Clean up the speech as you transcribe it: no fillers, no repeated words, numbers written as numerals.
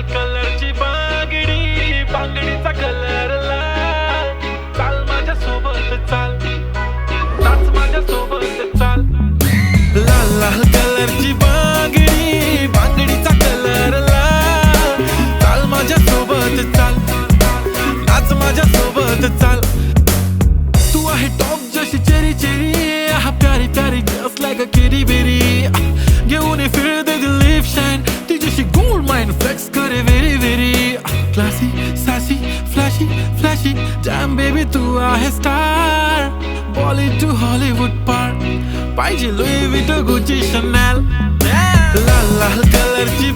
लाल कलरची बांगडी, बांगडीचा कलर लाल. चाल माझ्या सोबत चाल, नाच माझ्या सोबत चाल. लाल लाल कलरची बांगडी, बांगडीचा कलर लाल. चाल माझ्या सोबत चाल, नाच माझ्या सोबत चाल. तू आहे टॉप जशी चेरी चेरी, हा प्यारी प्यारी just like a kitty bitty. घेऊन फिर दे दिल लिप शाईन, तिच्याशी गोल्ड माइन फ्लेक्स करे very very. Classy sassy flashy flashy jam baby, तू आहे स्टार. बॉलीवूड टू हॉलीवूड पार, पाहिजे लुई विटो गुची शनेल. लाल लाल कलरची